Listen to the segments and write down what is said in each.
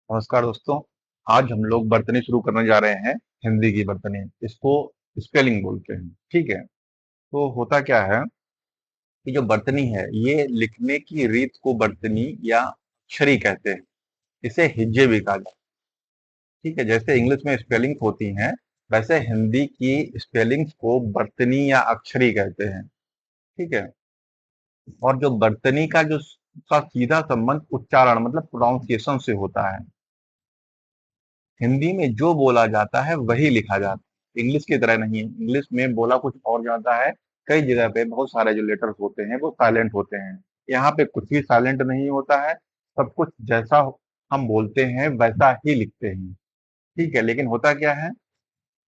नमस्कार दोस्तों। आज हम लोग बर्तनी शुरू करने जा रहे हैं। हिंदी की बर्तनी, इसको स्पेलिंग बोलते हैं। ठीक है। तो होता क्या है कि जो बर्तनी है ये लिखने की रीत को बर्तनी या अक्षरी कहते हैं। इसे हिज्जे भी कहा जाता है। ठीक है, जैसे इंग्लिश में स्पेलिंग होती हैं वैसे हिंदी की स्पेलिंग्स को बर्तनी या अक्षरी कहते हैं। ठीक है। और जो बर्तनी का सीधा संबंध उच्चारण मतलब प्रोनाउंसिएशन से होता है। हिंदी में जो बोला जाता है वही लिखा जाता है, इंग्लिश की तरह नहीं है। इंग्लिश में बोला कुछ और जाता है। कई जगह पे बहुत सारे जो लेटर्स होते हैं वो साइलेंट होते हैं। यहाँ पे कुछ भी साइलेंट नहीं होता है। सब कुछ जैसा हम बोलते हैं वैसा ही लिखते हैं। ठीक है, लेकिन होता क्या है,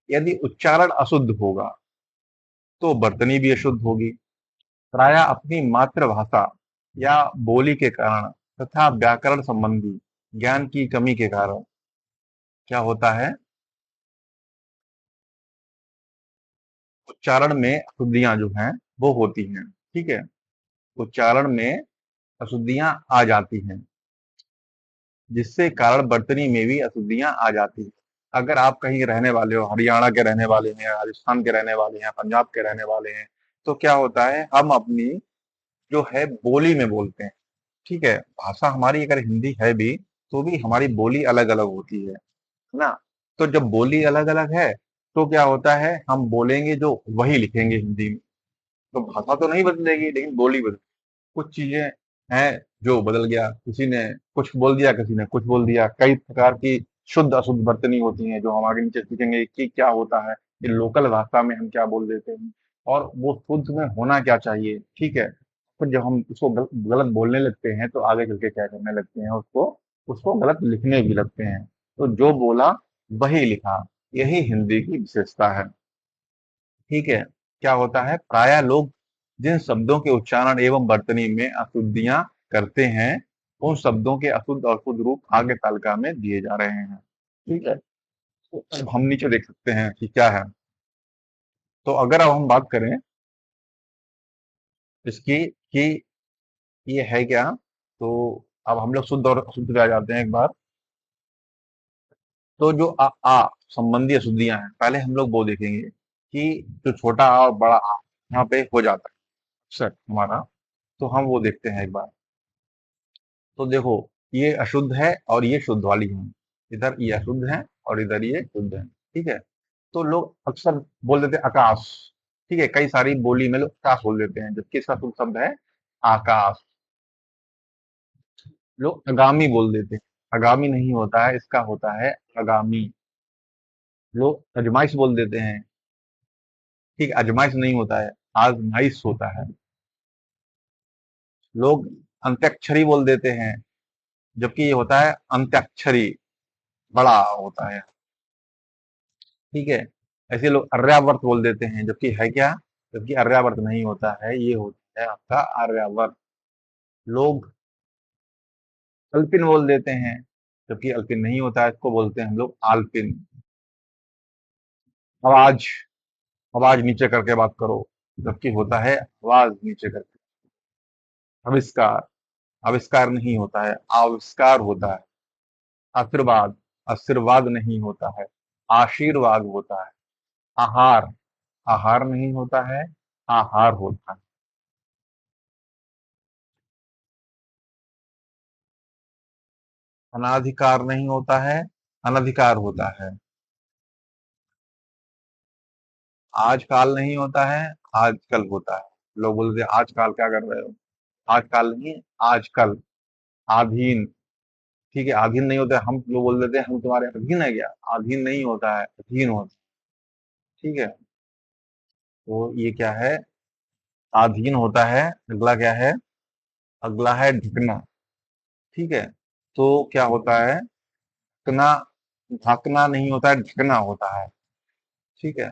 यदि उच्चारण अशुद्ध होगा तो बर्तनी भी अशुद्ध होगी। प्रायः अपनी मातृभाषा या बोली के कारण तथा व्याकरण संबंधी ज्ञान की कमी के कारण क्या होता है, उच्चारण में अशुद्धियां जो हैं वो होती हैं। ठीक है। उच्चारण में अशुद्धियां आ जाती हैं, जिससे कारण बर्तनी में भी अशुद्धियां आ जाती हैं। अगर आप कहीं रहने वाले हो, हरियाणा के रहने वाले हैं, राजस्थान के रहने वाले हैं, पंजाब के रहने वाले हैं, तो क्या होता है, हम अपनी जो है बोली में बोलते हैं। ठीक है। भाषा हमारी अगर हिंदी है भी तो भी हमारी बोली अलग अलग होती है ना। तो जब बोली अलग अलग है तो क्या होता है, हम बोलेंगे जो वही लिखेंगे हिंदी में। तो भाषा तो नहीं बदलेगी लेकिन बोली बदल, कुछ चीजें हैं जो बदल गया, किसी ने कुछ बोल दिया, किसी ने कुछ बोल दिया। कई प्रकार की शुद्ध अशुद्ध बर्तनी होती हैं जो हम आगे नीचे सीखेंगे कि क्या होता है, ये लोकल भाषा में हम क्या बोल देते हैं और वो शुद्ध में होना क्या चाहिए। ठीक है। फिर जब हम उसको गलत बोलने लगते हैं तो आगे चल के क्या करने लगते हैं, उसको उसको गलत लिखने भी लगते हैं। तो जो बोला वही लिखा, यही हिंदी की विशेषता है। ठीक है। क्या होता है, प्रायः लोग जिन शब्दों के उच्चारण एवं वर्तनी में अशुद्धियां करते हैं उन शब्दों के अशुद्ध और शुद्ध रूप आगे तालिका में दिए जा रहे हैं। ठीक है। तो अब हम नीचे देख सकते हैं कि क्या है। तो अगर अब हम बात करें इसकी कि ये है क्या, तो अब हम लोग शुद्ध और अशुद्ध पे आ जाते हैं एक बार। तो जो आ संबंधी अशुद्धियां हैं, पहले हम लोग वो देखेंगे कि जो छोटा आ और बड़ा आ यहाँ पे हो जाता है अक्सर हमारा। तो हम वो देखते हैं एक बार। तो देखो, ये अशुद्ध है और ये शुद्ध वाली है। इधर ये अशुद्ध है और इधर ये शुद्ध है। ठीक है। तो लोग अक्सर बोल देते हैं आकाश। ठीक है, कई सारी बोली में लोग आकाश बोल देते हैं जबकि इसका शुद्ध शब्द है आकाश। लोग अगामी बोल देते हैं, अगामी नहीं होता है, इसका होता है अगामी। लोग अजमाइश बोल देते हैं। ठीक, अजमाइश नहीं होता है, आजमाइश होता है। लोग अंत्याक्षरी बोल देते हैं जबकि ये होता है अंत्याक्षरी, बड़ा होता है। ठीक है। ऐसे लोग आर्यावर्त बोल देते हैं जबकि है क्या, जबकि आर्यावर्त नहीं होता है, ये होता है आपका आर्यावर्त। लोग अल्पिन बोल देते हैं जबकि अल्पिन नहीं होता है, इसको बोलते हैं हम लोग आलपिन। आवाज, आवाज नीचे करके बात करो जबकि होता है आवाज नीचे करके। आविष्कार, आविष्कार नहीं होता है, आविष्कार होता है। आशीर्वाद, आशीर्वाद नहीं होता है, आशीर्वाद होता है। आहार, आहार नहीं होता है, आहार होता है। अनाधिकार नहीं होता है, अनधिकार होता है। आजकाल नहीं होता है, आजकल होता है। लोग बोलते हैं आजकल क्या कर रहे हो, आजकल नहीं, आजकल। आधीन, ठीक है, आधीन नहीं होता है, हम लोग बोल देते हैं हम तुम्हारे अधीन है क्या, अधीन नहीं होता है, अधीन होता है। ठीक है। तो ये क्या है, आधीन होता है। अगला क्या है, अगला है ढकना। ठीक है। तो क्या होता है, ढकना, ढकना नहीं होता है, ढकना होता है। ठीक है।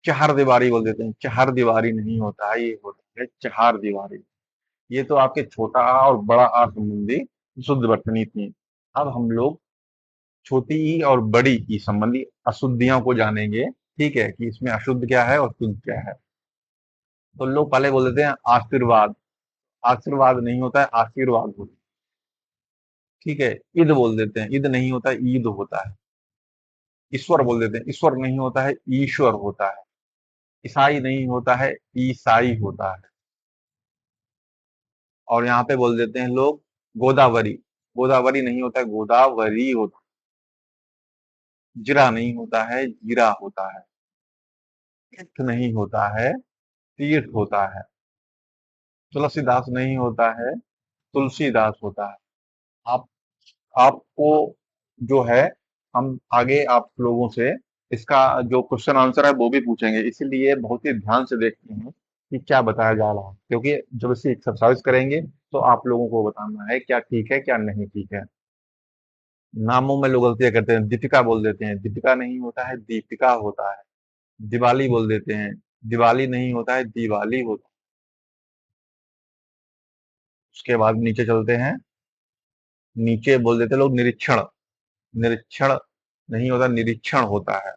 चार दीवारी बोल देते हैं, चार दीवारी नहीं होता है, ये होता है चार दीवारी। ये तो आपके छोटा आ और बड़ा आ संबंधी शुद्ध वर्तनी थी। अब हम लोग छोटी ई और बड़ी ई संबंधी अशुद्धियों को जानेंगे। ठीक है, कि इसमें अशुद्ध क्या है और शुद्ध क्या है। तो लोग पहले बोल देते हैं आशीर्वाद, आशीर्वाद नहीं होता है, आशीर्वाद होता है। ठीक है। ईद बोल देते हैं, ईद नहीं होता है, ईद होता है। ईश्वर बोल देते हैं, ईश्वर नहीं होता है, ईश्वर होता है। ईसाई नहीं होता है, ईसाई होता है। और यहाँ पे बोल देते हैं लोग गोदावरी, गोदावरी नहीं होता है, गोदावरी होता है। जीरा नहीं होता है, जीरा होता है। तीर्थ नहीं होता है, तीर्थ होता है। तुलसीदास नहीं होता है, तुलसीदास होता है। आप आपको जो है, हम आगे आप लोगों से इसका जो क्वेश्चन आंसर है वो भी पूछेंगे, इसीलिए बहुत ही ध्यान से देखते हैं कि क्या बताया जा रहा है, क्योंकि जब इसे एक्सरसाइज करेंगे तो आप लोगों को बताना है क्या ठीक है क्या नहीं ठीक है। नामों में लोग गलतियां करते हैं, दीपिका बोल देते हैं, दीपिका नहीं होता है, दीपिका होता है। दिवाली बोल देते हैं, दिवाली नहीं होता है, दिवाली होता है। उसके बाद नीचे चलते हैं, नीचे बोल देते हैं लोग निरीक्षण, निरीक्षण नहीं होता, निरीक्षण होता है।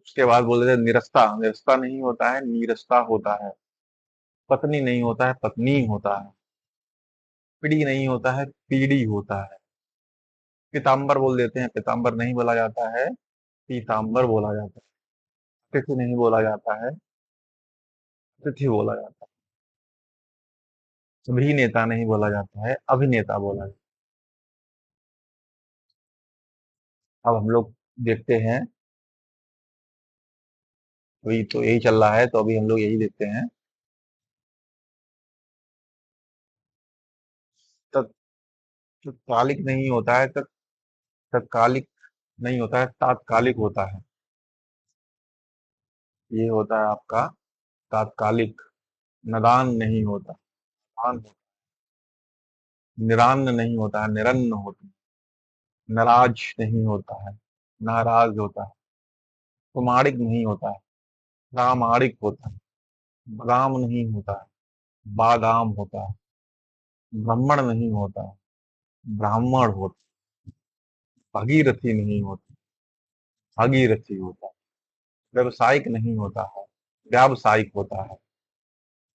उसके बाद बोल देते हैं निरस्ता, निरस्ता नहीं होता है, नीरस्ता होता है। पत्नी नहीं होता है, पत्नी होता है। पीढ़ी नहीं होता है, पीढ़ी होता है। पीताम्बर बोल देते हैं, पीताम्बर नहीं बोला जाता है, पीताम्बर बोला जाता है। अतिथि नहीं बोला जाता है, अतिथि बोला जाता है। अभिनेता नहीं बोला जाता है, अभिनेता बोला जाता है। अब हम लोग देखते हैं, अभी तो यही चल रहा है तो अभी हम लोग यही देखते हैं। तत्कालिक नहीं होता है, तत्कालिक नहीं होता है, तात्कालिक होता है। ये होता है आपका तात्कालिक। नदान नहीं होता, नान होता है। निरान्न नहीं होता है, निरन्न होता है। नाराज नहीं होता है, नाराज होता है। कुमारिक नहीं होता है, रामारिक होता है। बादाम नहीं होता है, बादाम होता है। ब्राह्मण नहीं होता है, ब्राह्मण होता है। भगीरथी नहीं होती, भागीरथी होता है। व्यवसायिक नहीं होता है, व्यावसायिक होता है।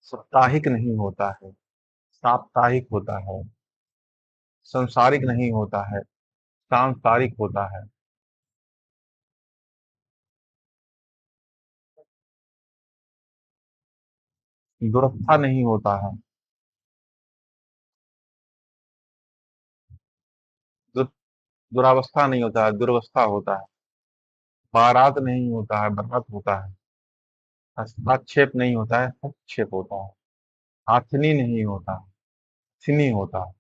साप्ताहिक नहीं होता है, साप्ताहिक होता है। संसारिक नहीं होता है, सांसारिक होता है। दुरवस्था नहीं होता है, दु, दुरावस्था नहीं होता है, दुर्वस्था होता है। बारात नहीं होता है, बरात होता है। हस्तक्षेप नहीं होता है, हस्तक्षेप होता है। हाथनी नहीं होता, थिनी होता है।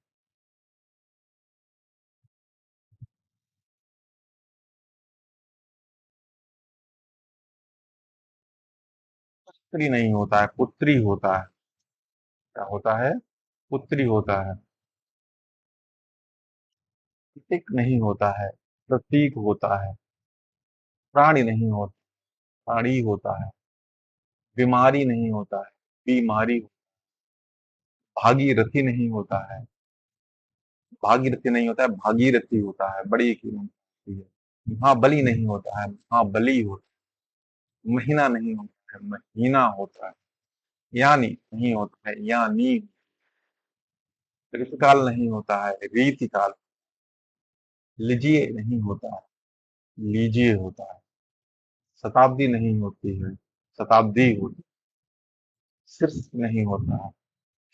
पुत्री नहीं होता है, पुत्री होता है। क्या होता है? पुत्री होता है। प्रतीक नहीं होता है, प्रतीक होता है। प्राणी नहीं होता, प्राणी होता है। बीमारी नहीं होता है, बीमारी। भागीरथी नहीं होता है, भागीरथी नहीं होता है, भागीरथी होता है। बड़ी कीमत होती है। महाबली नहीं होता है, महाबली होता है। महीना नहीं होता है, महीना होता है। यानी नहीं होता है, यानी। ऋतुकाल नहीं होता है, रीतिकाल। लीजिए नहीं होता है, लीजिए होता है। शताब्दी नहीं होती है, शताब्दी होती है। शीर्ष नहीं होता है,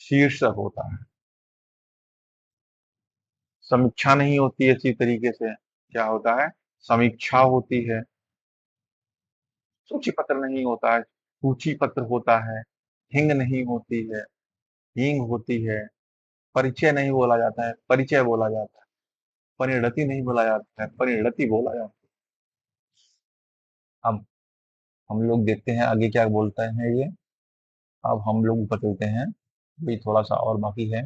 शीर्षक होता है। समीक्षा नहीं होती है इसी तरीके से। क्या होता है? समीक्षा होती है। सूची पत्र नहीं होता है, सूची पत्र होता है। हिंग नहीं होती है, हींग होती है। परिचय नहीं बोला जाता है, परिचय बोला जाता है। परिणति नहीं बोला जाता है, परिणति बोला जाता है। अब हम लोग देखते हैं आगे क्या बोलते हैं ये। अब हम लोग ऊपर चलते हैं, अभी थोड़ा सा और बाकी है।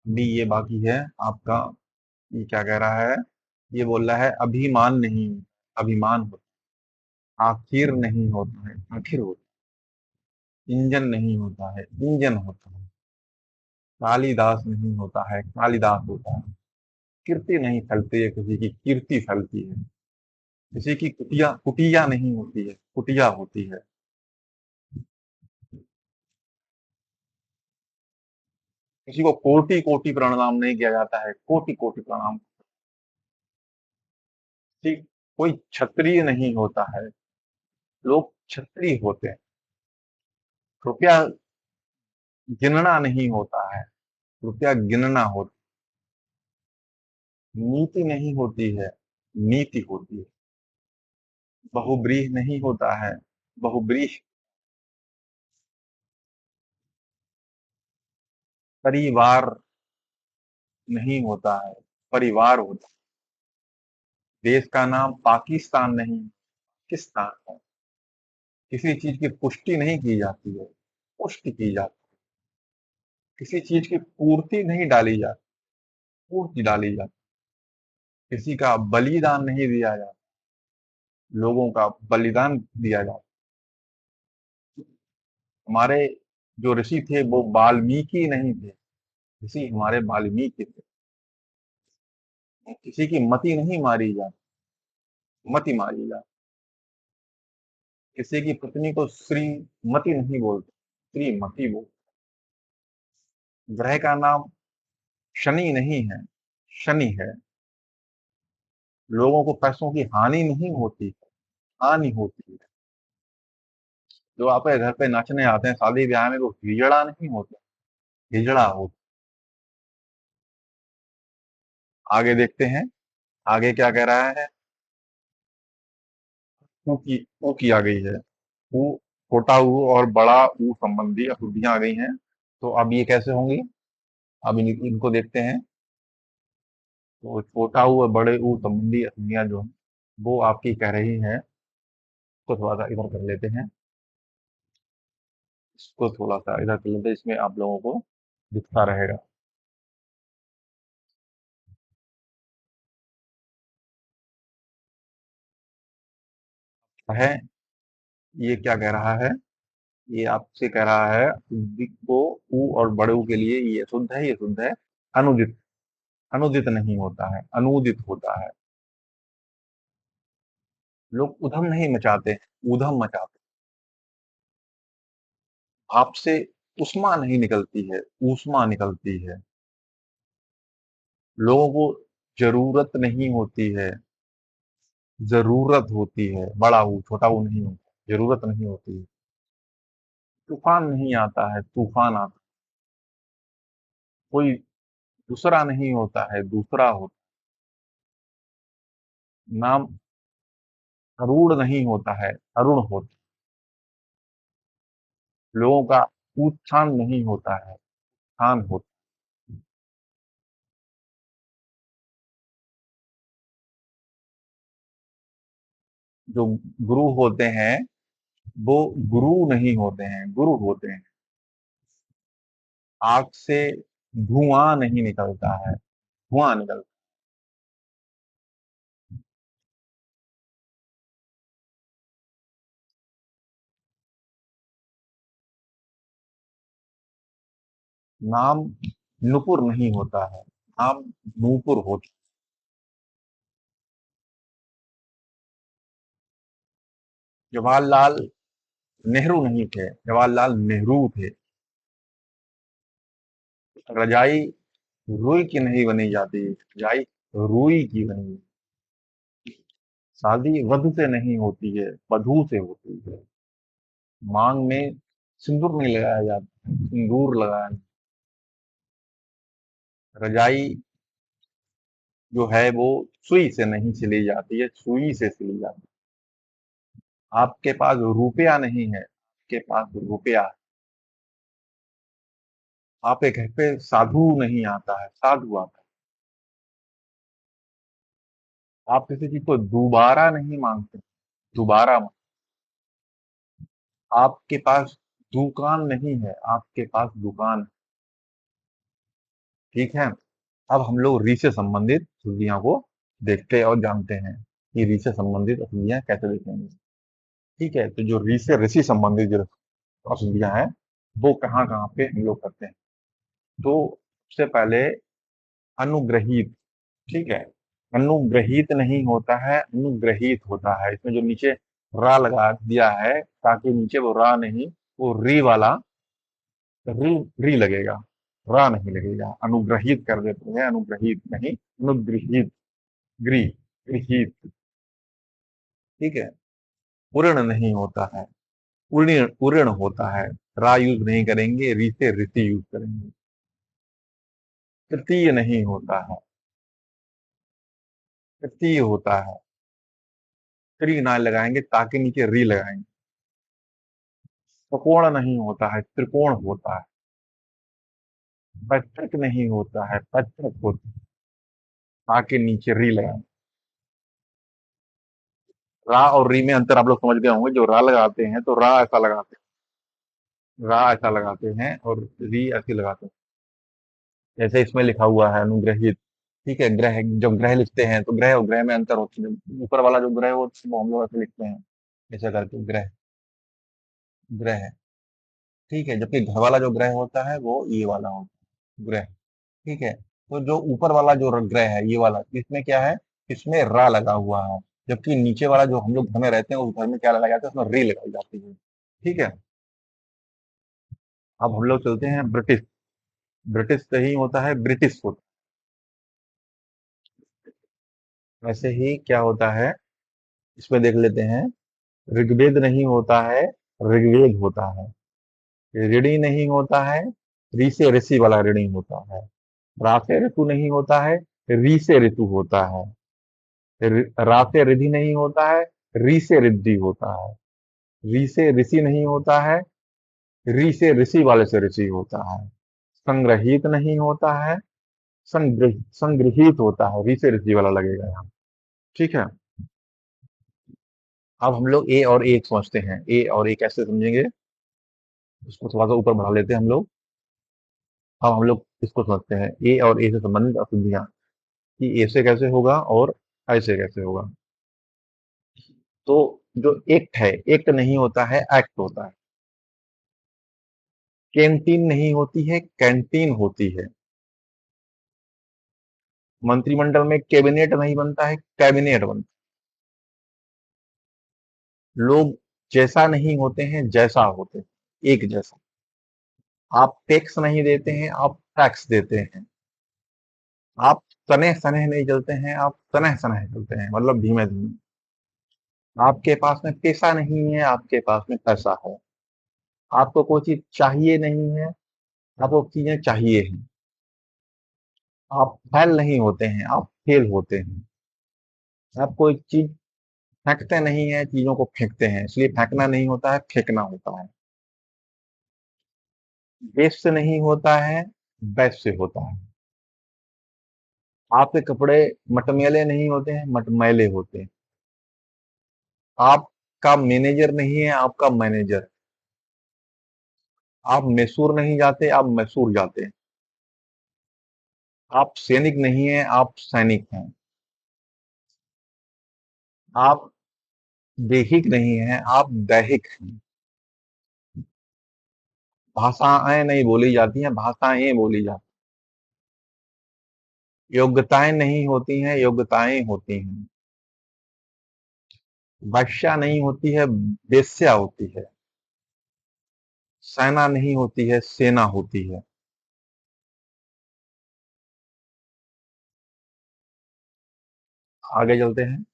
अभी ये बाकी है आपका। ये क्या कह रहा है? ये बोल रहा है अभिमान नहीं, अभिमान होता है। आखिर नहीं होता है, आखिर होता है। इंजन नहीं होता है, इंजन होता है। कालिदास नहीं होता है, कालिदास होता है। कीर्ति नहीं फैलती है किसी की, कीर्ति फैलती है। किसी की कुटिया कुटिया नहीं होती है, कुटिया होती है। किसी को कोटि कोटि प्रणाम नहीं किया जाता है, कोटि कोटि प्रणाम। ठीक। कोई क्षत्रिय नहीं होता है, लोग क्षत्रिय होते हैं। रुपया गिनना नहीं होता है, रुपया गिनना होता। नीति नहीं होती है, नीति होती है। बहुब्रीह नहीं होता है, बहुब्रीह। परिवार नहीं होता है, परिवार होता है। देश का नाम पाकिस्तान नहीं, पाकिस्तान है। किसी चीज की पुष्टि नहीं की जाती है, पुष्टि की जाती है। किसी चीज की पूर्ति नहीं डाली जाती, पूर्ति डाली जाती। किसी का बलिदान नहीं दिया जाता, लोगों का बलिदान दिया जाता। हमारे जो ऋषि थे वो वाल्मीकि नहीं थे, ऋषि हमारे वाल्मीकि थे। किसी की मति नहीं मारी जाती, मति मारी जाती। किसी की पत्नी को श्रीमती नहीं बोलते, श्रीमती बोलते। ग्रह का नाम शनि नहीं है, शनि है। लोगों को पैसों की हानि नहीं होती है, हानि होती है। जो आपके घर पे नाचने आते हैं शादी ब्याह में, वो हिजड़ा नहीं होते, हिजड़ा होता। आगे देखते हैं, आगे क्या कह रहा है। ऊ की आ गई है। ऊ, छोटा ऊ और बड़ा ऊ संबंधी अशुद्धियां आ गई हैं। तो अब ये कैसे होंगी? अब इनको देखते हैं। तो छोटा ऊ और बड़े ऊ संबंधी अशुद्धियां जो हैं, वो आपकी कह रही हैं। इसको थोड़ा सा इधर कर लेते हैं, इसको थोड़ा सा इधर कर लेते हैं, इसमें आप लोगों को दिखता रहेगा। है, ये क्या कह रहा है? ये आपसे कह रहा है को ऊ और बड़े ऊ के लिए ये शुद्ध है, ये शुद्ध है। अनुदित, अनुदित नहीं होता है, अनुदित होता है। लोग उधम नहीं मचाते, ऊधम मचाते। भाप से उष्मा नहीं निकलती है, ऊष्मा निकलती है। लोगों को जरूरत नहीं होती है, जरूरत होती है। बड़ा ऊ, छोटा ऊ नहीं होता, जरूरत नहीं होती है। तूफान नहीं आता है, तूफान आता। कोई दूसरा नहीं होता है, दूसरा होता। नाम अरूण नहीं होता है, अरुण होता। लोगों का उत्थान नहीं होता है, उत्थान होता। जो गुरु होते हैं वो गुरु नहीं होते हैं, गुरु होते हैं। आग से धुआं नहीं निकलता है, धुआं निकलता। नाम नुपुर नहीं होता है, नाम नूपुर होता। जवाहरलाल नेहरू नहीं थे, जवाहरलाल नेहरू थे। रजाई रुई की नहीं बनी जाती, रजाई रुई की बनी। शादी वधु से नहीं होती है, वधू से होती है। मांग में सिंदूर नहीं लगाया जाता, सिंदूर लगाया। रजाई जो है वो सुई से नहीं सिली जाती है, सुई से सिली जाती है। आपके पास रुपया नहीं है, आपके पास रुपया। आपके घर पे साधु नहीं आता है, साधु आता है। आप किसी चीज को दोबारा नहीं मांगते, दोबारा आपके पास दुकान नहीं है, आपके पास दुकान है। ठीक है। अब हम लोग री से संबंधित अशुद्धियां को देखते और जानते हैं कि री से संबंधित अशुद्धियां कैसे देखेंगे। ठीक है, तो जो री से ऋषि संबंधित जो अशुद्धियां हैं वो कहाँ कहाँ पे हम लोग करते हैं। तो सबसे पहले अनुग्रहित। ठीक है, अनुग्रहित नहीं होता है, अनुग्रहित होता है। इसमें जो नीचे रा लगा दिया है, ताकि नीचे वो रा नहीं, वो री वाला री री लगेगा, रा नहीं लगेगा। अनुग्रहित कर देते हैं, अनुग्रहित नहीं, अनुगृहित, गृह, गृहित। ठीक है। पूर्ण नहीं होता है, पूर्ण पूर्ण होता है। रा यूज नहीं करेंगे, री से ऋषि यूज करेंगे। तृतीय नहीं होता है, तृतीय होता है। त्रि ना लगाएंगे, ताकि नीचे री लगाएंगे। त्रिकोण नहीं होता है, त्रिकोण होता है। पत्रक नहीं होता है, पत्रक होता है। ताकि नीचे री लगाएंगे। रा और री में अंतर आप लोग समझ गए होंगे। जो रा लगाते हैं तो रा ऐसा लगाते हैं, रा ऐसा लगाते हैं, और री ऐसी लगाते हैं। जैसे इसमें लिखा हुआ है अनुग्रहित। ठीक है। ग्रह, जब ग्रह लिखते हैं तो ग्रह और ग्रह में अंतर होता है। ऊपर वाला जो ग्रह होता है वो हम लोग ऐसे लिखते हैं, ऐसा करके ग्रह, ग्रह। ठीक है। जबकि घर वाला जो ग्रह होता है वो ये वाला होता है, ग्रह। ठीक है। तो जो ऊपर वाला जो ग्रह है ये वाला, इसमें क्या है, इसमें रा लगा हुआ है। जबकि नीचे वाला जो हम लोग घर में रहते हैं उस घर में क्या लगाया जाता है, उसमें री लगाई जाती है। ठीक है। अब हम लोग चलते हैं ब्रिटिश। ब्रिटिश नहीं होता है, ब्रिटिश होता है। वैसे ही क्या होता है, इसमें देख लेते हैं। ऋग्वेद नहीं होता है, ऋग्वेद होता है। ऋणी नहीं होता है, री से ऋषि वाला ऋणी होता है। रा से ऋतु नहीं होता है, री से ऋतु होता है। रा से रिधि नहीं होता है, री से रिद्धि होता है। री से ऋषि नहीं होता है, री से ऋषि वाले से ऋषि होता है। संग्रहित नहीं होता है, संग्रहित होता है। री से ऋषि वाला लगेगा यहाँ। ठीक है। अब हम लोग ए और ए समझते हैं। ए और ए कैसे समझेंगे, इसको थोड़ा सा ऊपर बढ़ा लेते हैं हम लोग। अब हम लोग इसको समझते हैं, ए और ए से संबंधित अशुद्धियां, कि ए से कैसे होगा और ऐसे कैसे होगा। तो जो एक्ट है, एक्ट नहीं होता है, एक्ट होता है। कैंटीन नहीं होती है, कैंटीन होती है। मंत्रिमंडल में कैबिनेट नहीं बनता है, कैबिनेट बनता है। लोग जैसा नहीं होते हैं, जैसा होते हैं, एक जैसा। आप टैक्स नहीं देते हैं, आप टैक्स देते हैं। आप तने सने नहीं चलते हैं, आप तने सने चलते हैं, मतलब धीमे धीमे। आपके पास में पैसा नहीं है, आपके पास में पैसा है। आपको कोई चीज चाहिए नहीं है, आपको चीजें चाहिए हैं। आप फेल नहीं होते हैं, आप फेल होते हैं। आप कोई चीज फेंकते नहीं है, चीजों को फेंकते हैं। इसलिए फेंकना नहीं होता है, फेंकना होता है। देश से नहीं होता है, वैश्य से होता है। आपके कपड़े मटमैले नहीं होते हैं, मटमैले होते हैं। आपका मैनेजर नहीं है, आपका मैनेजर। आप मैसूर नहीं जाते, आप मैसूर जाते हैं। आप सैनिक नहीं है, आप सैनिक हैं। आप दैहिक नहीं है, आप दैहिक हैं। भाषाएं नहीं बोली जाती हैं, भाषाएं बोली जाती हैं। योग्यताएं नहीं होती हैं, योग्यताएं होती हैं। वैश्या नहीं होती है, वेश्या होती है। सेना नहीं होती है, सेना होती है। आगे चलते हैं।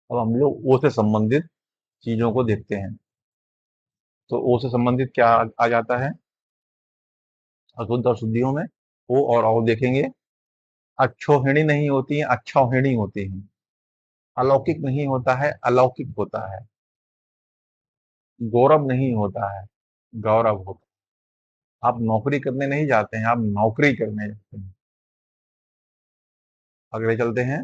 अब हम लोग ओ से संबंधित चीजों को देखते हैं। तो ओ से संबंधित क्या आ जाता है अशुद्ध और शुद्धियों में। ओ और औ देखेंगे। अच्छोहिणी नहीं होती है, अच्छौहिणी होती है। अलौकिक नहीं होता है, अलौकिक होता है। गौरव नहीं होता है, गौरव होता है। आप नौकरी करने नहीं जाते हैं, आप नौकरी करने जाते हैं। अगले चलते हैं।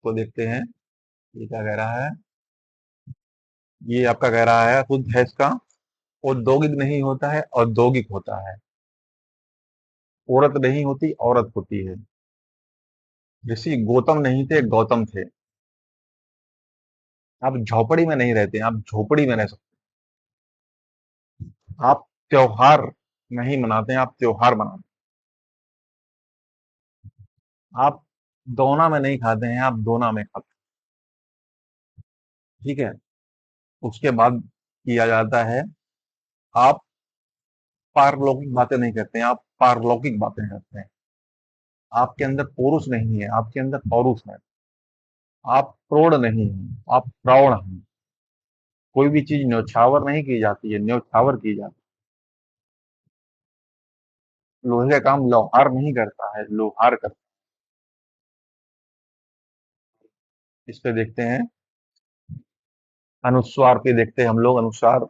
तो देखते हैं ये क्या कह रहा है। ये आपका कह रहा है शुद्ध है इसका। औद्योगिक नहीं होता है, औद्योगिक होता है। औरत नहीं होती, औरत होती है। ऋषि गौतम नहीं थे, गौतम थे। आप झोपड़ी में नहीं रहते हैं, आप झोपड़ी में रह सकते हैं। आप त्योहार नहीं मनाते हैं, आप त्योहार मनाते हैं। आप दोना में नहीं खाते हैं, आप दोना में खाते हैं। ठीक है? उसके बाद किया जाता है, आप पारलौकिक बातें नहीं करते हैं, आप पारलौकिक बातें करते हैं। आपके अंदर पुरुष नहीं है, आपके अंदर पौरुष है। आप प्रौढ़ नहीं हैं, आप प्रौढ़ हैं। कोई भी चीज़ न्यौछावर नहीं की जाती है, न्यौछावर की जाती है। लोहे का काम लौहार नहीं करता है, लोहार करता है। इस पे देखते हैं, अनुस्वार पे देखते हैं हम लोग, अनुस्वार,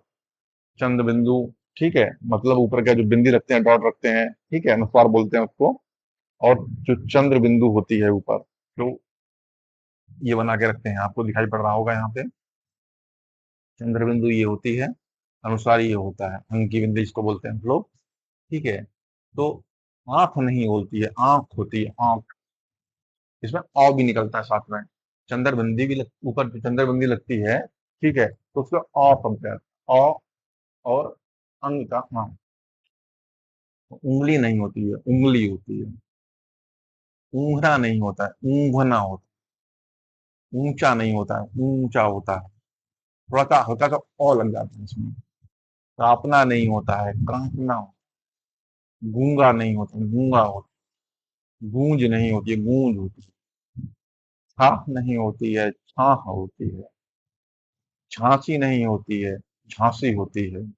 चंद्र बिंदु, ठीक है? मतलब ऊपर का जो बिंदी रखते हैं, डॉट रखते हैं, ठीक है? अनुस्वार बोलते हैं उसको। और जो चंद्र बिंदु होती है ऊपर, जो ये बना के रखते हैं, आपको दिखाई पड़ रहा होगा यहाँ पे, चंद्र बिंदु ये होती है, अनुस्वार ये होता है, अंक की बिंदी जिसको बोलते हैं हम लोग, ठीक है? तो आँख नहीं होती है, आँख होती है, आँख। इसमें अ भी निकलता है साथ में। चंद्रबिंदी भी ऊपर जो चंद्रबिंदी लगती है, ठीक है? तो उसका अ बनता है, अ। और अंग का हाँ, उंगली नहीं होती है, उंगली होती है। ऊंघना नहीं होता है, ऊंघना होता है। ऊंचा नहीं होता है, ऊंचा होता है। थोड़ा सा हल्का सा ओ लग जाता है इसमें। कांपना नहीं होता है, कांपना होता है। गूंगा नहीं होता, गूंगा होता है। गूंज नहीं होती है, गूंज होती है। छाह नहीं होती है, छाह होती है। झांसी नहीं होती है, झांसी होती है।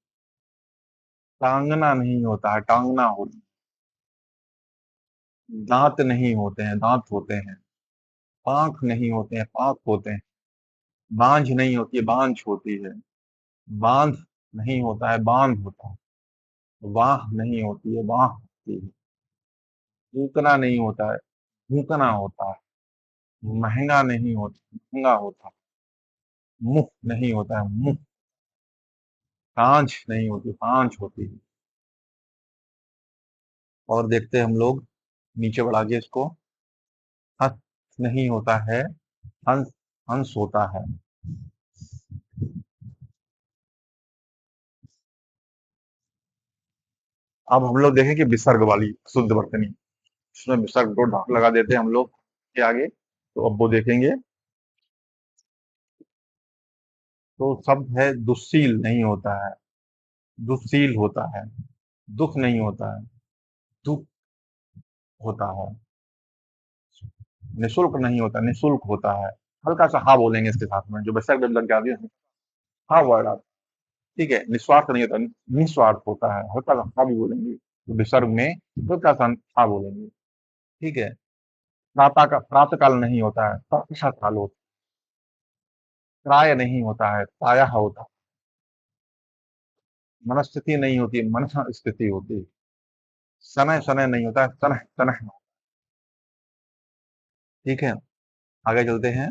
टांगना नहीं होता है, टांगना होता है। दांत नहीं होते हैं, दांत होते हैं। पांख नहीं होते हैं, पांख होते हैं। बांझ नहीं होती है, बांझ होती है। बांध नहीं होता है, बांध होता है। वाह नहीं होती है, वाह होती है। भूकना नहीं होता है, भूकना होता है। महंगा नहीं होता, महंगा होता है। मुंह नहीं होता है, मुंह। कांच नहीं होती, कांच होती है। और देखते हैं हम लोग, नीचे बढ़ा के इसको, हंस नहीं होता है, हंस, हंस होता है। अब हम लोग देखें कि विसर्ग वाली शुद्ध वर्तनी, इसमें विसर्ग को ढाक लगा देते हैं हम लोग के आगे। तो अब वो देखेंगे, तो शब्द है दुस्सील नहीं होता है, दुस्सील होता है। दुख नहीं होता है, दुख होता है। निशुल्क नहीं होता, निशुल्क होता है। हल्का सा हा बोलेंगे इसके साथ में, जो विसर्ग जब लग जाती है हा वर्ड आता है। ठीक है? निस्वार्थ नहीं होता, निस्वार्थ होता है। हल्का सा हा भी बोलेंगे, तो विसर्ग में हल्का सा हा बोलेंगे। ठीक है? प्रातः का प्रातः काल नहीं होता है, प्रातः काल होता है। प्राय नहीं होता है, प्रायः होता है। मनस्थिति नहीं होती, मनः स्थिति होती है। शनैः शनैः नहीं होता है, शनैः शनैः। ठीक है? आगे चलते हैं।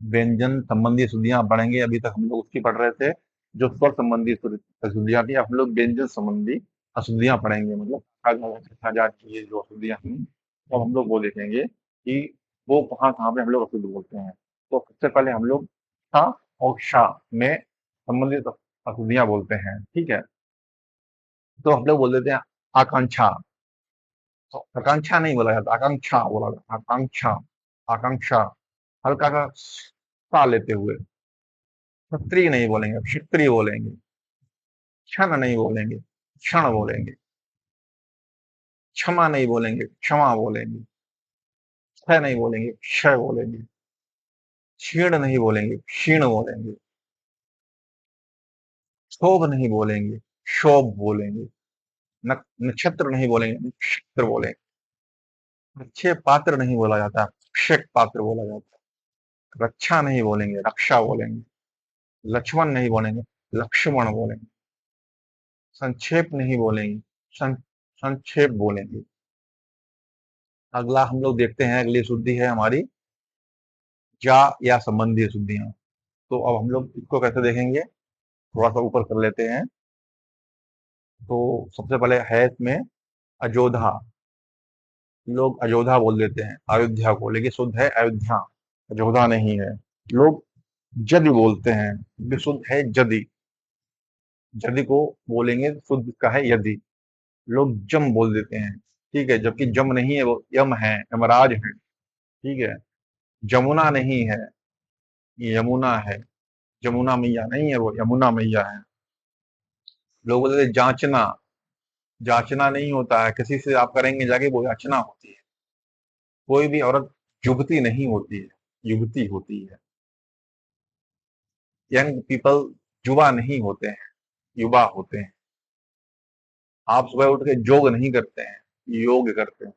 व्यंजन संबंधी अशुद्धियाँ पढ़ेंगे। अभी तक हम लोग उसकी पढ़ रहे थे, जो स्वर संबंधी अशुद्धियाँ थी। अब हम लोग व्यंजन संबंधी अशुद्धियाँ पढ़ेंगे, मतलब खा की ये जो अशुद्धियाँ थी, तो हम लोग वो देखेंगे कि वो कहाँ-कहाँ पे हम लोग अशुद्ध बोलते हैं। तो सबसे पहले हम लोग ठ और श में संबंधित अशुद्धियाँ बोलते हैं, ठीक है? तो हम लोग बोल देते हैं आकांक्षा। तो आकांक्षा नहीं बोला जाता, आकांक्षा बोला जाता है, आकांक्षा, आकांक्षा। हल्का सा सा लेते हुए। क्षत्रिय नहीं बोलेंगे, क्षत्रिय बोलेंगे। क्षण नहीं बोलेंगे, क्षण बोलेंगे। क्षमा नहीं बोलेंगे, क्षमा बोलेंगे। क्षय नहीं बोलेंगे, क्षय बोलेंगे। क्षीण नहीं बोलेंगे, क्षीण बोलेंगे। क्षोभ नहीं बोलेंगे, क्षोभ बोलेंगे। नक्षत्र नहीं बोलेंगे, नक्षत्र बोलेंगे। अच्छे पात्र नहीं बोला जाता, अक्षय पात्र बोला जाता है। रक्षा नहीं बोलेंगे, रक्षा बोलेंगे। लक्ष्मण नहीं बोलेंगे, लक्ष्मण बोलेंगे। संक्षेप नहीं बोलेंगे, संक्षेप बोलेंगे। अगला हम लोग देखते हैं, अगली शुद्धि है हमारी जा या संबंधी शुद्धियां। तो अब हम लोग इसको कैसे देखेंगे, थोड़ा सा ऊपर कर लेते हैं। तो सबसे पहले है इसमें अजोधा। लोग अयोध्या बोल देते हैं अयोध्या को, लेकिन शुद्ध है अयोध्या। जोधा नहीं है। लोग जदि बोलते हैं, विशुद्ध है जदि। जदि को बोलेंगे तो शुद्ध का है यदि। लोग जम बोल देते हैं, ठीक है, जबकि जम नहीं है, वो यम है, यमराज है, ठीक है। जमुना नहीं है, ये यमुना है। जमुना मैया नहीं है, वो यमुना मैया है। लोग बोलते हैं जांचना, जांचना नहीं होता है, किसी से आप करेंगे जाके वो याचना होती है। कोई भी औरत युवती नहीं होती है, युवती होती है। यंग पीपल युवा नहीं होते हैं, युवा होते हैं। आप सुबह उठ के जोग नहीं करते हैं, योग करते हैं,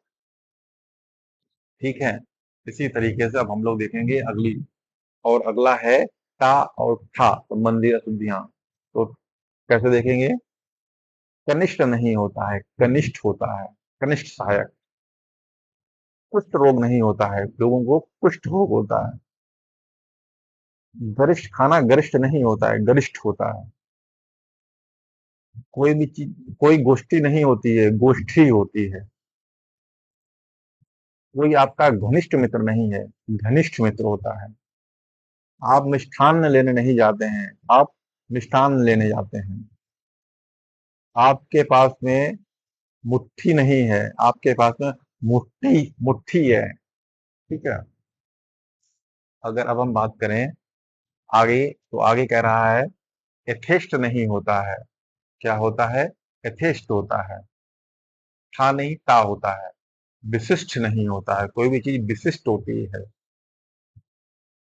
ठीक है। इसी तरीके से अब हम लोग देखेंगे अगली, और अगला है टा और ठा संबंधी अशुद्धियां। तो कैसे देखेंगे? कनिष्ठ नहीं होता है, कनिष्ठ होता है, कनिष्ठ सहायक। कुष्ठ रोग नहीं होता है, लोगों को कुष्ठ रोग होता है। गरिष्ठ खाना गरिष्ठ नहीं होता है, गरिष्ठ होता है। कोई भी चीज, कोई गोष्ठी नहीं होती है, गोष्ठी होती है। कोई आपका घनिष्ठ मित्र नहीं है, घनिष्ठ मित्र होता है। आप मिष्ठान्न लेने नहीं जाते हैं, आप मिष्ठान्न लेने जाते हैं। आपके पास में मुट्ठी नहीं है, आपके पास में मुट्ठी मुट्ठी है, ठीक है। अगर अब हम बात करें आगे, तो आगे कह रहा है यथेष्ट नहीं होता है। क्या होता है? यथेष्ट होता है। था नहीं ता होता है। विशिष्ट नहीं होता है, कोई भी चीज विशिष्ट होती है।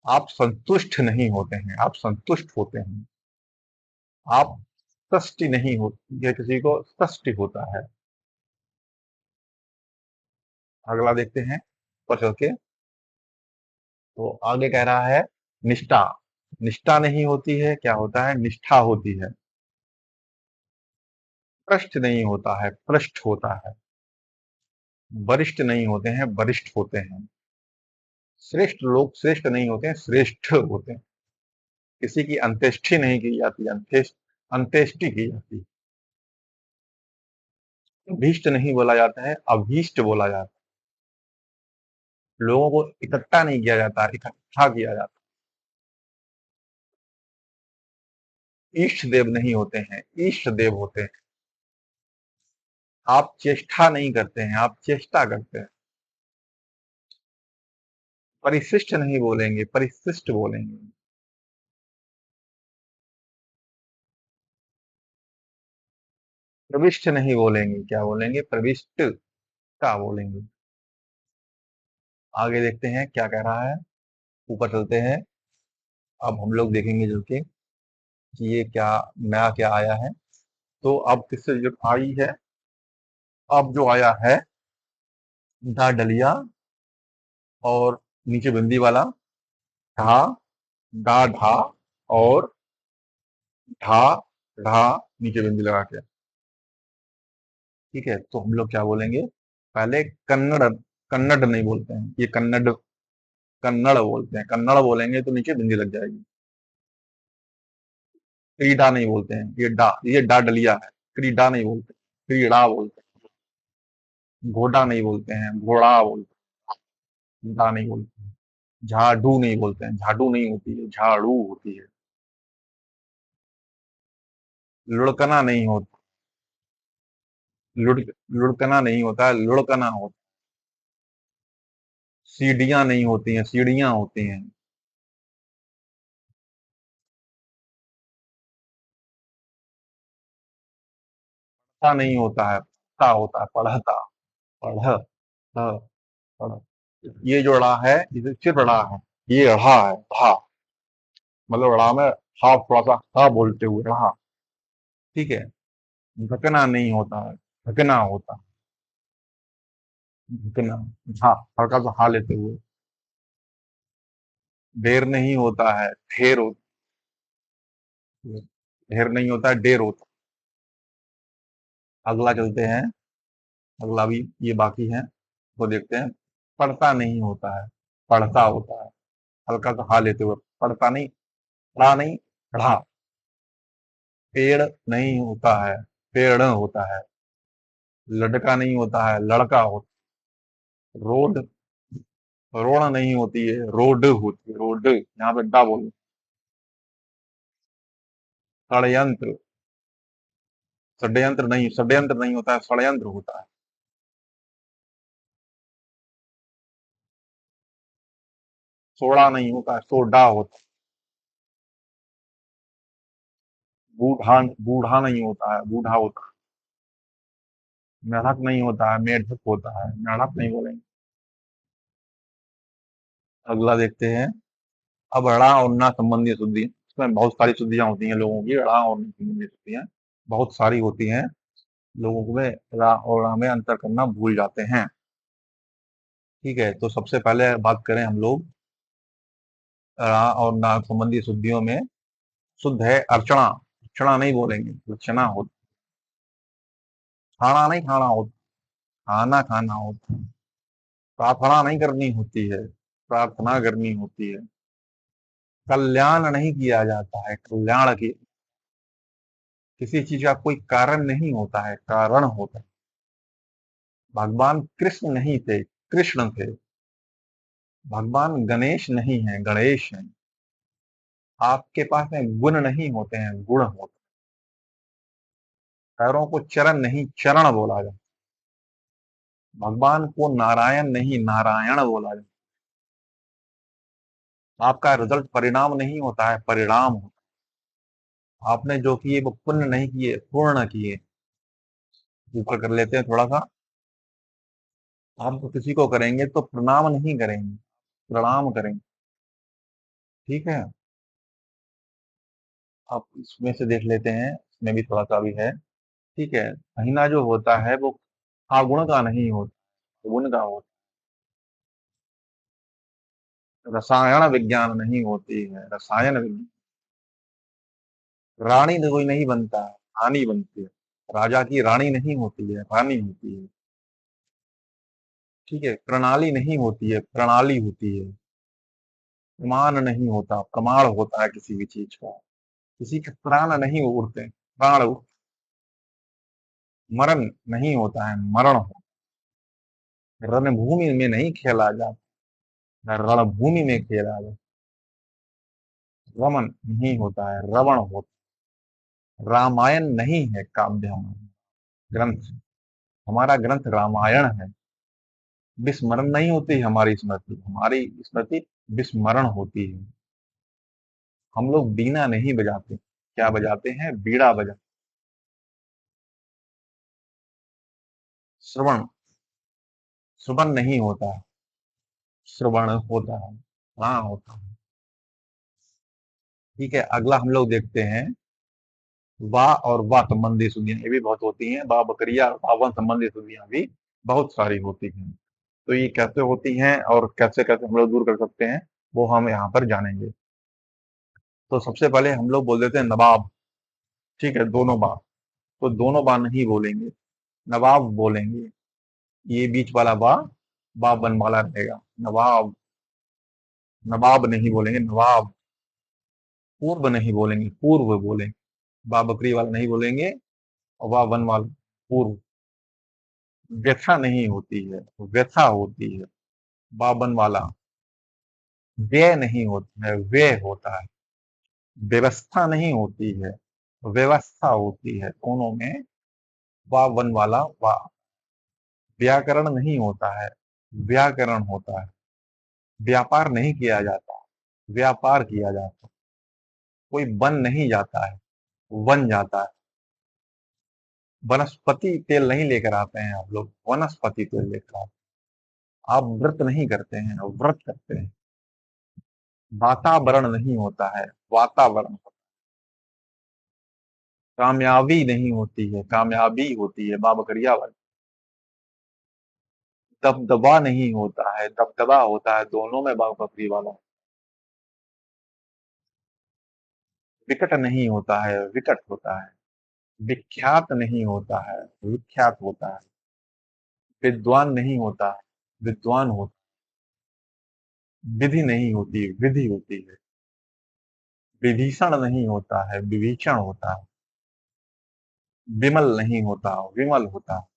आप संतुष्ट नहीं होते हैं, आप संतुष्ट होते हैं। आप सष्टि नहीं होती है, किसी को सष्टि होता है। अगला देखते हैं ऊपर चल के। तो आगे कह रहा है निष्ठा। निष्ठा नहीं होती है, क्या होता है? निष्ठा होती है। पृष्ठ नहीं होता है, पृष्ठ होता है। वरिष्ठ नहीं होते हैं, वरिष्ठ होते हैं। श्रेष्ठ लोग श्रेष्ठ नहीं होते हैं, श्रेष्ठ होते हैं। किसी की अंत्येष्टि नहीं की जाती, अंत्येष्टि की जाती है। भीष्ट नहीं बोला जाता है, अभीष्ट बोला जाता है। लोगों को इकट्ठा नहीं किया जाता, इकट्ठा किया जाता है। इष्ट देव नहीं होते हैं, इष्ट देव होते हैं। आप चेष्टा नहीं करते हैं, आप चेष्टा करते हैं। परिशिष्ट नहीं बोलेंगे, परिशिष्ट बोलेंगे। प्रविष्ट नहीं बोलेंगे, क्या बोलेंगे? प्रविष्ट का बोलेंगे। आगे देखते हैं क्या कह रहा है, ऊपर चलते हैं। अब हम लोग देखेंगे जो कि ये क्या नया क्या आया है। तो अब किससे जो आई है, अब जो आया है ढा डलिया, और नीचे बिंदी वाला ढा, डा ढा, और ढा ढा, नीचे बिंदी लगा के, ठीक है। तो हम लोग क्या बोलेंगे? पहले कन्नड़, कन्नड़ नहीं बोलते हैं, ये कन्नड़, कन्नड़ बोलते हैं। कन्नड़ बोलेंगे तो नीचे बिंदी लग जाएगी। क्रीडा नहीं बोलते हैं, ये डा डलिया है। क्रीडा नहीं बोलते, क्रीड़ा बोलते हैं। घोड़ा नहीं बोलते हैं, घोड़ा बोलते हैं। घोड़ा नहीं बोलते हैं। झाड़ू नहीं बोलते हैं, झाड़ू नहीं होती है, झाड़ू होती है। लुढ़कना नहीं होता, लुढ़कना नहीं होता है, लुढ़कना होता है। सीढ़ियां नहीं होती हैं, सीढ़ियां होती हैं। पढ़ता नहीं होता है, पढ़ता होता है, पढ़ता, पढ़, प, पढ़। ये जो ड़ा है, इसे सिर्फ ड़ा है, ये ढ़ा है, ढ़ा। मतलब ड़ा में हा, थोड़ा सा हा बोलते हुए ढ़ा, ठीक है। ढकना नहीं होता है, ढकना होता है, ढकना। हाँ, हल्का सा हा लेते हुए। ढेर नहीं होता है, ढेर होता है। ढेर नहीं होता है, ढेर होता है। अगला चलते हैं, अगला भी ये बाकी है, वो देखते हैं। पढ़ता नहीं होता है, पढ़ता होता है। हल्का सा हा लेते हुए, पढ़ता नहीं, पढ़ा नहीं, पढ़ा। पेड़ नहीं होता है, पेड़ होता है। लड़का नहीं होता है, लड़का होता है। रोड रोड नहीं होती है, रोड होती है, रोड, यहाँ पे डा बोलो। षड्यंत्र, षड्यंत्र नहीं होता है, षड्यंत्र होता है। सोडा नहीं होता है, सोडा होता है। बूढ़ा, बूढ़ा नहीं होता है, बूढ़ा होता है। मेढक नहीं होता है, मेढक होता है, मेढक नहीं बोलेंगे। अगला देखते हैं। अब ड़ा और ना संबंधी शुद्धि, इसमें बहुत सारी शुद्धियां होती हैं लोगों की, ड़ा और ना संबंधी शुद्धियां बहुत सारी होती हैं। लोगों में रा और ड़ा में अंतर करना भूल जाते हैं। ठीक है, तो सबसे पहले बात करें हम लोग रा और ना संबंधी शुद्धियों में। शुद्ध है अर्चना, अर्चना नहीं बोलेंगे, अर्चना होता। खाना नहीं खाना होता, खाना खाना होता है। प्रार्थना नहीं करनी होती है, प्रार्थना करनी होती है। कल्याण नहीं किया जाता है, कल्याण की। किसी चीज का कोई कारण नहीं होता है, कारण होता है। भगवान कृष्ण नहीं थे, कृष्ण थे। भगवान गणेश नहीं है, गणेश हैं। आपके पास में गुण नहीं होते हैं, गुण होते हैं। पैरों को चरण नहीं, चरण बोला जाता है। भगवान को नारायण नहीं, नारायण बोला जाता है। आपका रिजल्ट परिणाम नहीं होता है, परिणाम होता है। आपने जो किए वो पुण्य नहीं किए, पूर्ण किए। ऊपर कर लेते हैं थोड़ा सा। आप तो किसी को करेंगे तो प्रणाम नहीं करेंगे, प्रणाम करेंगे। ठीक है, आप इसमें से देख लेते हैं, इसमें भी थोड़ा सा भी है। ठीक है, महीना जो होता है वो फागुन का नहीं होता, गुण का होता है। रसायन विज्ञान नहीं होती है, रसायन विज्ञान। रानी तो कोई नहीं बनता है, रानी बनती है। राजा की रानी नहीं होती है, रानी होती है। ठीक है, प्रणाली नहीं होती है, प्रणाली होती है। प्रमाण नहीं होता, प्रमाण होता है किसी भी चीज का। किसी के प्राण नहीं उड़ते, प्राण मरण नहीं होता है, मरण होता है। रणभूमि में नहीं खेला जाता, रणभूमि में खेला जाता। रमन नहीं होता है, रवण होता है। रामायण नहीं है काव्य हमारा ग्रंथ, हमारा ग्रंथ रामायण है। विस्मरण नहीं होती हमारी स्मृति, हमारी स्मृति विस्मरण होती है। हम लोग बीना नहीं बजाते, क्या बजाते हैं? बीड़ा बजाते। श्रवण, श्रवण नहीं होता है, श्रवण होता है, हाँ होता है। ठीक है, अगला हम लोग देखते हैं। वाह और वाह संबंधी शुद्धियां, ये भी बहुत होती हैं। वाह बकरिया, वावन संबंधी शुद्धियां भी बहुत सारी होती हैं। तो ये कैसे होती हैं और कैसे कैसे हम लोग दूर कर सकते हैं, वो हम यहाँ पर जानेंगे। तो सबसे पहले हम लोग बोल देते हैं नवाब। ठीक है, दोनों बार। तो दोनों बार नहीं बोलेंगे, नवाब बोलेंगे। ये बीच वाला वाह, बा बन वाला रहेगा, नवाब। नवाब नहीं बोलेंगे, नवाब। पूर्व नहीं बोलेंगे, पूर्व बोलेंगे। बा बकरी वाला नहीं बोलेंगे, और वाह वन वाला पूर्व। व्यथा नहीं होती है, व्यथा होती है। बाबन वाला। व्यय नहीं होता है, व्यय होता है। व्यवस्था नहीं होती है, व्यवस्था होती है। दोनों में वा वन वाला वा। व्याकरण नहीं होता है, व्याकरण होता है। व्यापार नहीं किया जाता, व्यापार किया जाता है। कोई बन नहीं जाता है, बन जाता है। वनस्पति तेल नहीं लेकर आते हैं आप लोग, वनस्पति तेल लेकर आते हैं। आप व्रत नहीं करते हैं, व्रत करते हैं। वातावरण नहीं होता है, वातावरण। कामयाबी नहीं होती है, कामयाबी होती है, बा बकरिया वाली। दबदबा नहीं होता है, दबदबा होता है। दोनों में बा बकरी वाला। विकट नहीं होता है, विकट होता है। विख्यात नहीं होता है, विख्यात होता है। विद्वान नहीं होता है, विद्वान होता है। विधि नहीं होती, विधि होती है। विभीषण नहीं होता है, विभीषण होता है। विमल नहीं होता, विमल होता है।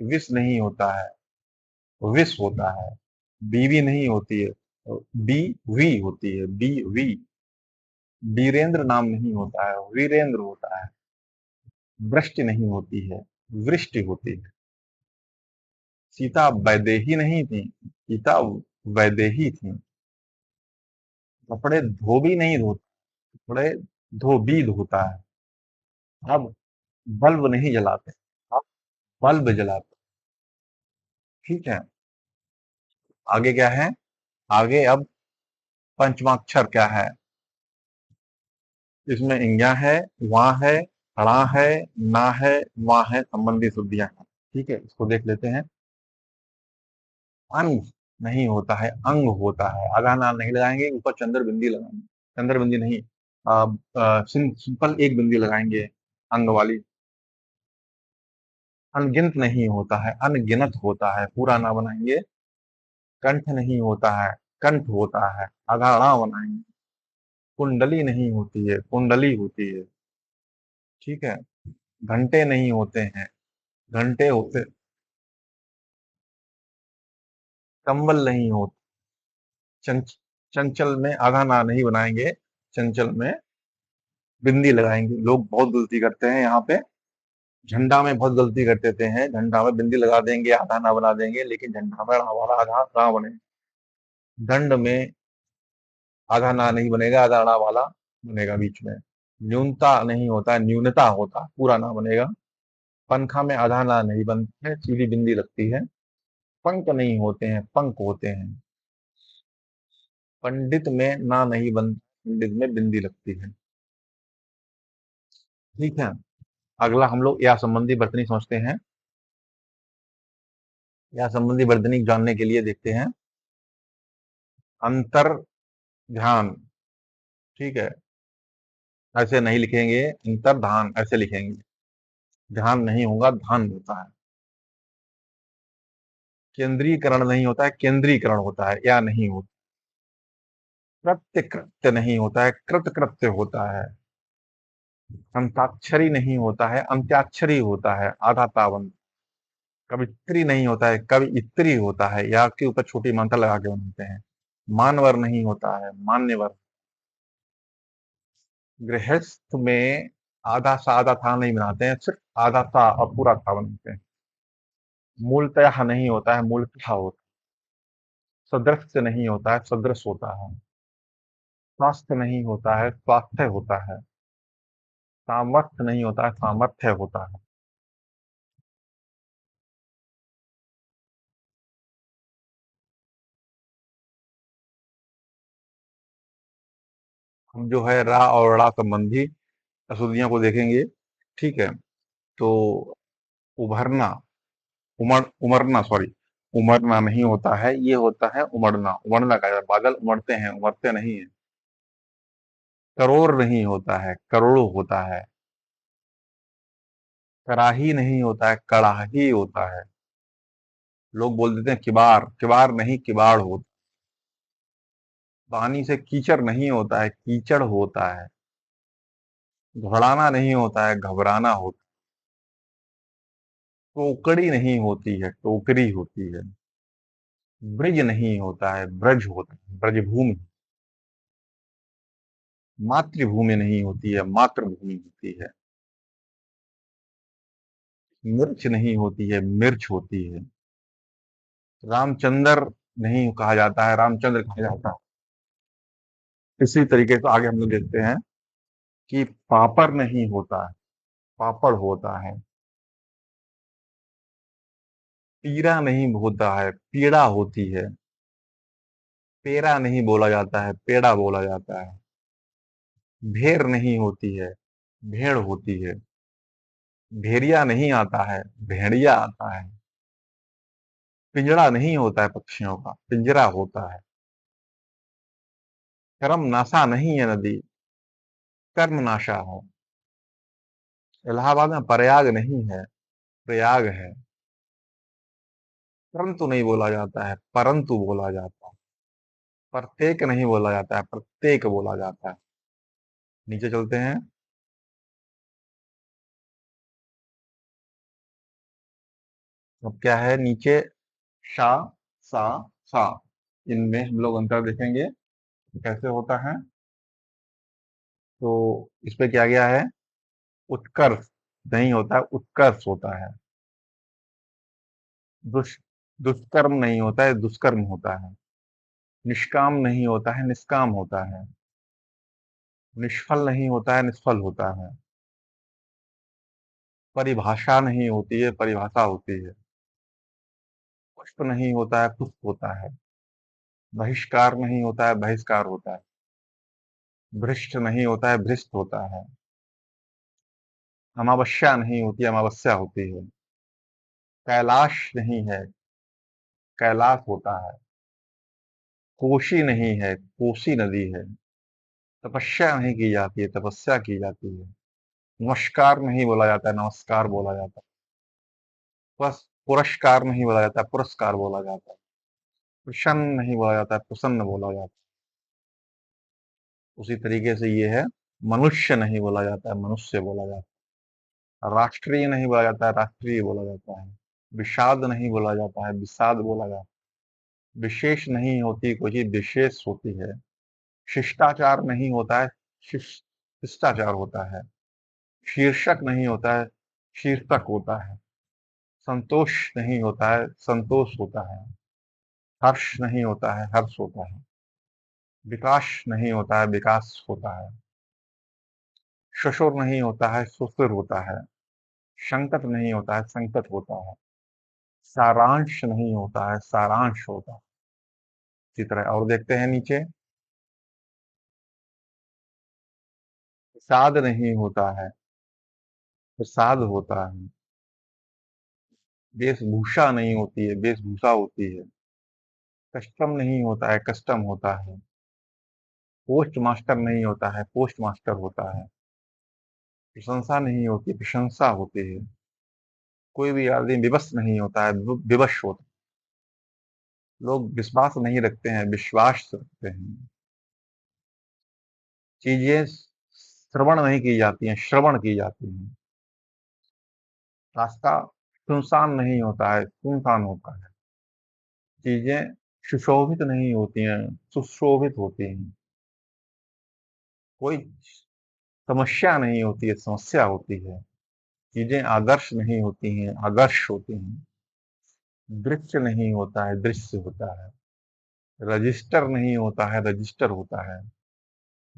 विष नहीं होता है, विष होता है। बीवी नहीं होती है, बी वी होती है, बी वी। बीरेंद्र नाम नहीं होता है, वीरेंद्र होता है। वृष्टि नहीं होती है, वृष्टि होती है। सीता वैदेही नहीं थी, सीता वैदेही थी। कपड़े धोबी नहीं धोते, कपड़े धोबी धोता है। अब बल्ब नहीं जलाते, अब बल्ब जलाते। ठीक है। आगे क्या है? आगे अब पंचमाक्षर क्या है? इसमें इंज्ञा है, वहाँ है, अणा है, ना है, वहाँ है, संबंधी शुद्धियां हैं। ठीक है, इसको देख लेते हैं। अंग नहीं होता है, अंग होता है। आधा नाल नहीं लगाएंगे, ऊपर चंद्र बिंदी लगाएंगे। चंद्र बिंदी नहीं, सिंपल एक बिंदी लगाएंगे अंग वाली। अनगिनत नहीं होता है, अनगिनत होता है। पूरा ना बनाएंगे। कंठ नहीं होता है, कंठ होता है। आधा णा बनाएंगे। कुंडली नहीं होती है, कुंडली होती है। ठीक है। घंटे नहीं होते हैं, घंटे होते। कंबल नहीं होते। चंच, चंचल में आधा ना नहीं बनाएंगे, चंचल में बिंदी लगाएंगे। लोग बहुत गलती करते हैं यहाँ पे। झंडा में बहुत गलती कर देते हैं, झंडा में बिंदी लगा देंगे, आधा ना बना देंगे, लेकिन झंडा में ड़ा वाला आधा ना बने। दंड में आधा ना नहीं बनेगा, आधा ड़ा वाला बनेगा बीच में। न्यूनता नहीं होता है, न्यूनता होता है, पूरा ना बनेगा। पंखा में आधा ना नहीं बनता है, सीधी बिंदी लगती है। पंख नहीं होते हैं, पंख होते हैं। पंडित में ना नहीं बनता, पंडित में बिंदी लगती है। ठीक है। अगला हम लोग या संबंधी वर्तनी समझते हैं। या संबंधी वर्तनी जानने के लिए देखते हैं। अंतर ध्यान। ठीक है। ऐसे नहीं लिखेंगे, अंतर धान ऐसे लिखेंगे। ध्यान नहीं होगा, धान होता है। केंद्रीकरण नहीं होता है, केंद्रीकरण होता है। या नहीं होता। कृत्य कृत्य नहीं होता है, कृत कृत्य होता है। अंताक्षरी नहीं होता है, अंत्याक्षरी होता है। आधा तावन। कवित्री नहीं होता है, कवियत्री होता है। या के ऊपर छोटी मात्रा लगा के बनाते हैं। मानवर नहीं होता है, मान्यवर। गृहस्थ में आधा सा आधा था नहीं बनाते हैं, सिर्फ आधा सा और पूरा था बनाते हैं। मूलतः नहीं होता है, मूलतः होता है। सदृश नहीं होता है, सदृश होता है। स्वास्थ्य नहीं होता है, स्वास्थ्य होता है। सामर्थ्य नहीं होता है, सामर्थ्य होता है। हम जो है रा और ड़ा संबंधी अशुद्धियों को देखेंगे। ठीक है। तो उभरना, उमड़ना, सॉरी। उमड़ना नहीं होता है, ये होता है उमड़ना। उमड़ना का बादल उमड़ते हैं, उमड़ते नहीं है। करोड़ नहीं होता है, करोड़ों होता है। कराही नहीं होता है, कड़ाही होता है। लोग बोल देते हैं किबार, किबार नहीं, किबाड़ होता। पानी से कीचड़ नहीं होता है, कीचड़ होता है। घबराना नहीं होता है, घबराना होता। टोकड़ी नहीं होती है, टोकरी होती है। ब्रिज नहीं होता है, ब्रज होता है, ब्रजभूमि। मातृभूमि नहीं होती है, मातृभूमि होती है। मिर्च नहीं होती है, मिर्च होती है। रामचंद्र नहीं कहा जाता है, रामचंद्र कहा जाता है। इसी तरीके से आगे हम लोग देखते हैं कि पापड़ नहीं होता है, पापड़ होता है। पीरा नहीं होता है, पीड़ा होती है। पेड़ा नहीं बोला जाता है, पेड़ा बोला जाता है। भेड़ नहीं होती है, भेड़ होती है। भेड़िया नहीं आता है, भेड़िया आता है। पिंजड़ा नहीं होता है पक्षियों का, पिंजरा होता है। कर्म नाशा नहीं है नदी, कर्म नाशा है। इलाहाबाद में प्रयाग नहीं है, प्रयाग है। परंतु नहीं बोला जाता है, परंतु बोला जाता है। प्रत्येक नहीं बोला जाता है, प्रत्येक बोला जाता है। नीचे चलते हैं। अब क्या है नीचे? शा, सा, सा। इनमें हम लोग अंतर देखेंगे कैसे होता है। तो इस पे क्या गया है, उत्कर्ष नहीं होता है, उत्कर्ष होता है। दुष दुष्कर्म नहीं होता है, दुष्कर्म होता है। निष्काम नहीं होता है, निष्काम होता है। निष्फल नहीं होता है, निष्फल होता है। परिभाषा नहीं होती है, परिभाषा होती है। पुष्प नहीं होता है, पुष्प होता है। बहिष्कार नहीं होता है, बहिष्कार होता है। भ्रष्ट नहीं होता है, भ्रष्ट होता है। अमावस्या नहीं होती, अमावस्या होती है। कैलाश नहीं है, कैलाश होता है। कोशी नहीं है, कोसी नदी है। तपस्या नहीं की जाती है, तपस्या की जाती है। नमस्कार नहीं बोला जाता है, नमस्कार बोला जाता है। बस पुरस्कार नहीं बोला जाता है, पुरस्कार बोला जाता है। प्रसन्न नहीं बोला जाता है, प्रसन्न बोला जाता है। उसी तरीके से ये है, मनुष्य नहीं बोला जाता है, मनुष्य बोला जाता है। राष्ट्रीय नहीं बोला जाता है, राष्ट्रीय बोला जाता है। विषाद नहीं बोला जाता है, विषाद बोला जाता है। विशेष नहीं होती कोई चीज, विशेष होती है। शिष्टाचार नहीं होता है, शिष्टाचार होता है। शीर्षक नहीं होता है, शीर्षक होता है। संतोष नहीं होता है, संतोष होता है। हर्ष नहीं होता है, हर्ष होता है। विकास नहीं होता है, विकास होता है। ससुर नहीं होता है, ससुर होता है। संकट नहीं होता है, संकट होता है। सारांश नहीं होता है, सारांश होता है। इसी तरह और देखते हैं नीचे। प्रसाद नहीं होता है, प्रसाद होता है। वेशभूषा नहीं होती है, वेशभूषा होती है। कस्टम नहीं होता है, कस्टम होता है। पोस्ट मास्टर नहीं होता है, पोस्ट मास्टर होता है। प्रशंसा नहीं होती, प्रशंसा होती है। कोई भी आदमी विवश नहीं होता है, विवश होता है। लोग विश्वास नहीं रखते हैं, विश्वास रखते हैं। चीजें श्रवण नहीं की जाती हैं, श्रवण की जाती हैं। रास्ता सुनसान नहीं होता है, सुनसान होता है। चीजें सुशोभित नहीं होती हैं, सुशोभित होती हैं। कोई समस्या नहीं होती है, समस्या होती है। चीजें आदर्श नहीं होती हैं, आदर्श होती हैं। दृश्य नहीं होता है, दृश्य होता है। रजिस्टर नहीं होता है, रजिस्टर होता है।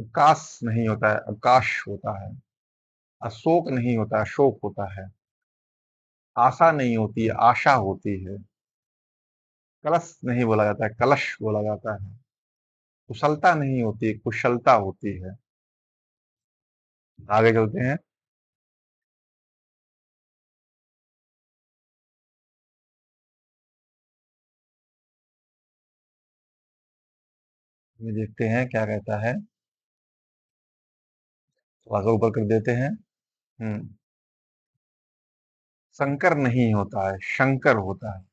आकाश नहीं होता है, आकाश होता है। अशोक नहीं होता है, अशोक होता है। आशा नहीं होती है, आशा होती है। कलश नहीं बोला जाता है, कलश बोला जाता है। कुशलता नहीं होती है, कुशलता होती है। आगे चलते हैं। ये देखते हैं क्या कहता है। थोड़ा सा ऊपर कर देते हैं। हम्म। संकर नहीं होता है, शंकर होता है।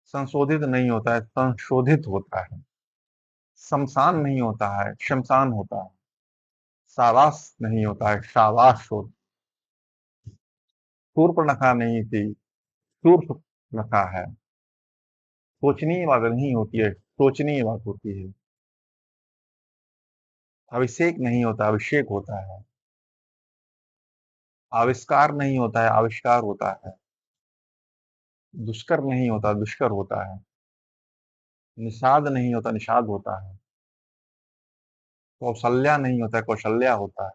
संशोधित नहीं होता है, संशोधित होता है। शमशान नहीं होता है, शमशान होता है। शाबाश नहीं होता है, शाबाश होता है। शूर्पणखा नहीं थी, शूर्पणखा है। सोचनीय बात नहीं होती है, सोचनीय बात होती है। अभिषेक नहीं होता, अभिषेक होता है। आविष्कार नहीं होता है, आविष्कार होता है। दुष्कर नहीं होता, दुष्कर होता है। निषाद नहीं होता, निषाद होता है। कौशल्या नहीं होता, कौशल्या होता है।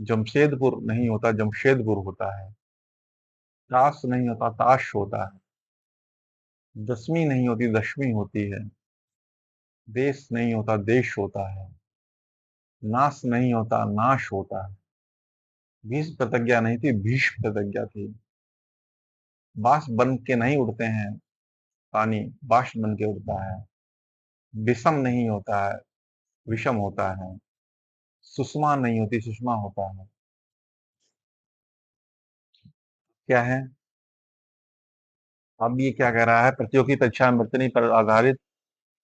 जमशेदपुर नहीं होता, जमशेदपुर होता है। ताश नहीं होता, ताश होता है। दसवीं नहीं होती, दशवीं होती है। देश नहीं होता, देश होता है। नाश नहीं होता, नाश होता है। भीष्म प्रतिज्ञा नहीं थी, भीष्म प्रतिज्ञा थी। बाष्प बन के नहीं उड़ते हैं पानी, बाष्प बन के उड़ता है। विषम नहीं होता है, विषम होता है। सुषमा नहीं होती, सुषमा होता है। क्या है? अब ये क्या कह रहा है, प्रतियोगी परीक्षा में वर्तनी पर आधारित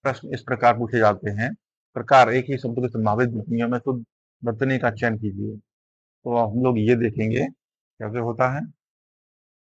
प्रश्न इस प्रकार पूछे जाते हैं। प्रकार एक ही शब्द के संभावित विधियों में शुद्ध वर्तनी का चयन कीजिए। तो हम लोग ये देखेंगे कैसे होता है।